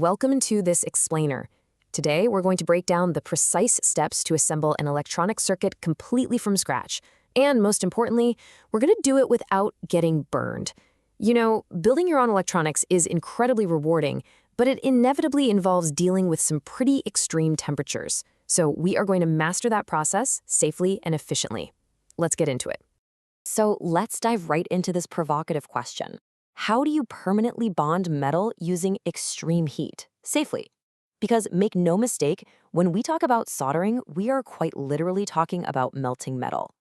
welcome to this explainer. Today, we're going to break down the precise steps to assemble an electronic circuit completely from scratch. And most importantly, we're going to do it without getting burned. You know, building your own electronics is incredibly rewarding, but it inevitably involves dealing with some pretty extreme temperatures. So we are going to master that process safely and efficiently. Let's get into it. So let's dive right into this provocative question. How do you permanently bond metal using extreme heat safely? Because make no mistake, when we talk about soldering, we are quite literally talking about melting metal.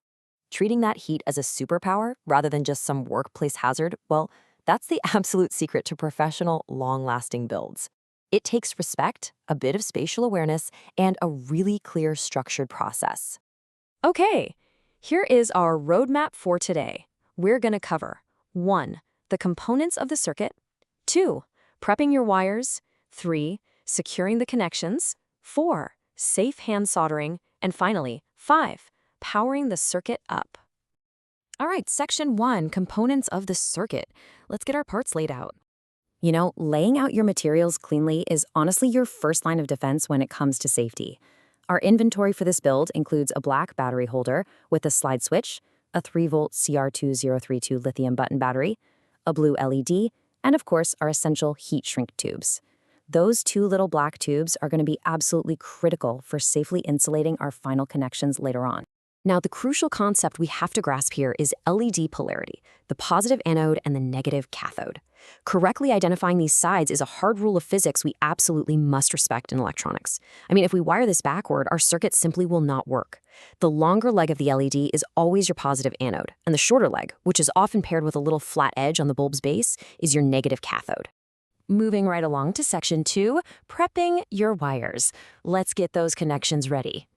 Treating that heat as a superpower rather than just some workplace hazard, well, that's the absolute secret to professional, long-lasting builds. It takes respect, a bit of spatial awareness, and a really clear, structured process. Okay, here is our roadmap for today. We're going to cover 1. The components of the circuit, 2. Prepping your wires, 3. Securing the connections, 4. Safe hand soldering, and finally, 5. Powering the circuit up. All right, section 1, components of the circuit. Let's get our parts laid out. You know, laying out your materials cleanly is honestly your first line of defense when it comes to safety. Our inventory for this build includes a black battery holder with a slide switch, a 3-volt CR2032 lithium button battery, a blue LED, and of course, our essential heat shrink tubes. Those 2 little black tubes are going to be absolutely critical for safely insulating our final connections later on. Now, the crucial concept we have to grasp here is LED polarity, the positive anode and the negative cathode. Correctly identifying these sides is a hard rule of physics we absolutely must respect in electronics. I mean, if we wire this backward, our circuit simply will not work. The longer leg of the LED is always your positive anode, and the shorter leg, which is often paired with a little flat edge on the bulb's base, is your negative cathode. Moving right along to section 2, prepping your wires. Let's get those connections ready.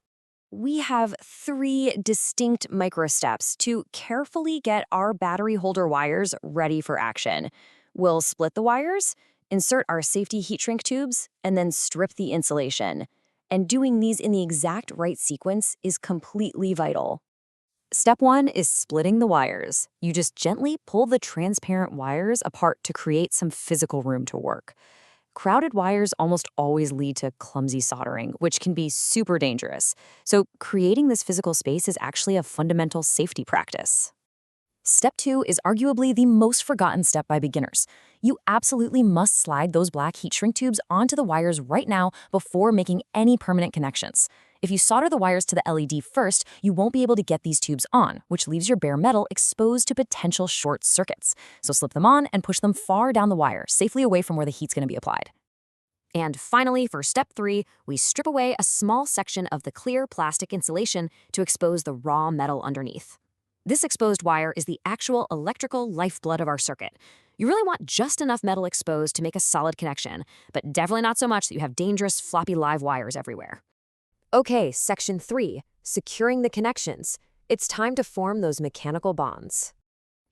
We have 3 distinct microsteps to carefully get our battery holder wires ready for action. We'll split the wires, insert our safety heat shrink tubes, and then strip the insulation. And doing these in the exact right sequence is completely vital. Step 1 is splitting the wires. You just gently pull the transparent wires apart to create some physical room to work. Crowded wires almost always lead to clumsy soldering, which can be super dangerous. So creating this physical space is actually a fundamental safety practice. Step 2 is arguably the most forgotten step by beginners. You absolutely must slide those black heat shrink tubes onto the wires right now before making any permanent connections. If you solder the wires to the LED first, you won't be able to get these tubes on, which leaves your bare metal exposed to potential short circuits. So slip them on and push them far down the wire, safely away from where the heat's going to be applied. And finally, for step 3, we strip away a small section of the clear plastic insulation to expose the raw metal underneath. This exposed wire is the actual electrical lifeblood of our circuit. You really want just enough metal exposed to make a solid connection, but definitely not so much that you have dangerous floppy live wires everywhere. Okay, section 3, securing the connections. It's time to form those mechanical bonds.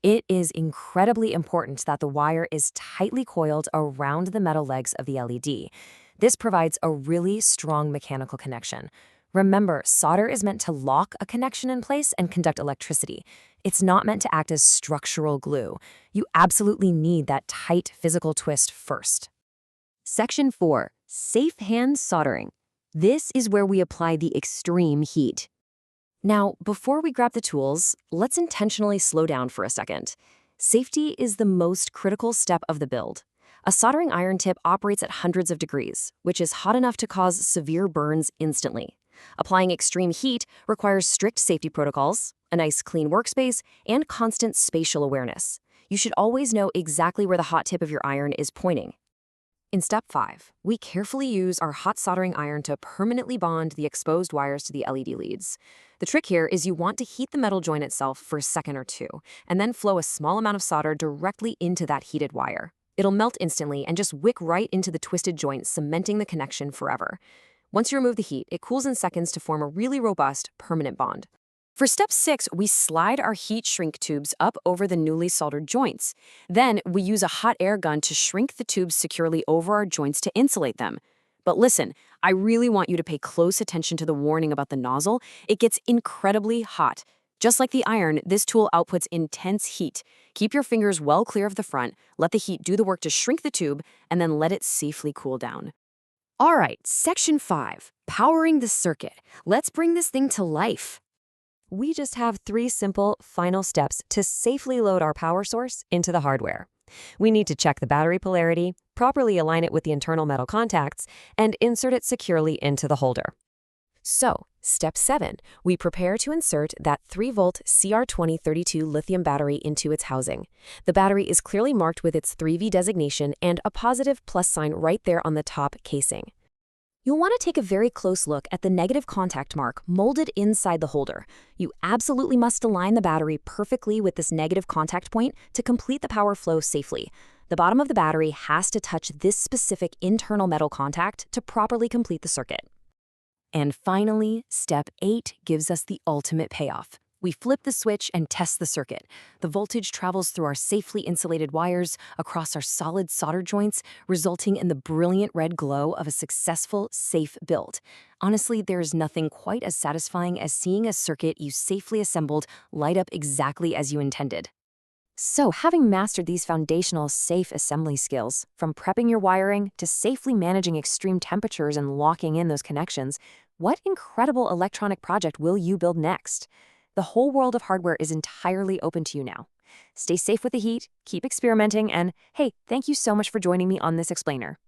It is incredibly important that the wire is tightly coiled around the metal legs of the LED. This provides a really strong mechanical connection. Remember, solder is meant to lock a connection in place and conduct electricity. It's not meant to act as structural glue. You absolutely need that tight physical twist first. Section 4, safe hand soldering. This is where we apply the extreme heat. Now, before we grab the tools, let's intentionally slow down for a second. Safety is the most critical step of the build. A soldering iron tip operates at hundreds of degrees, which is hot enough to cause severe burns instantly. Applying extreme heat requires strict safety protocols, a nice clean workspace, and constant spatial awareness. You should always know exactly where the hot tip of your iron is pointing. In step 5, we carefully use our hot soldering iron to permanently bond the exposed wires to the LED leads. The trick here is you want to heat the metal joint itself for a second or 2, and then flow a small amount of solder directly into that heated wire. It'll melt instantly and just wick right into the twisted joint, cementing the connection forever. Once you remove the heat, it cools in seconds to form a really robust, permanent bond. For step 6, we slide our heat shrink tubes up over the newly soldered joints. Then we use a hot air gun to shrink the tubes securely over our joints to insulate them. But listen, I really want you to pay close attention to the warning about the nozzle. It gets incredibly hot. Just like the iron, this tool outputs intense heat. Keep your fingers well clear of the front, let the heat do the work to shrink the tube, and then let it safely cool down. All right, section 5, powering the circuit. Let's bring this thing to life. We just have 3 simple, final steps to safely load our power source into the hardware. We need to check the battery polarity, properly align it with the internal metal contacts, and insert it securely into the holder. So, step 7, we prepare to insert that 3-volt CR2032 lithium battery into its housing. The battery is clearly marked with its 3V designation and a positive plus sign right there on the top casing. You'll want to take a very close look at the negative contact mark molded inside the holder. You absolutely must align the battery perfectly with this negative contact point to complete the power flow safely. The bottom of the battery has to touch this specific internal metal contact to properly complete the circuit. And finally, step 8 gives us the ultimate payoff. We flip the switch and test the circuit. The voltage travels through our safely insulated wires across our solid solder joints, resulting in the brilliant red glow of a successful, safe build. Honestly, there is nothing quite as satisfying as seeing a circuit you safely assembled light up exactly as you intended. So, having mastered these foundational safe assembly skills, from prepping your wiring to safely managing extreme temperatures and locking in those connections, what incredible electronic project will you build next? The whole world of hardware is entirely open to you now. Stay safe with the heat, keep experimenting, and hey, thank you so much for joining me on this explainer.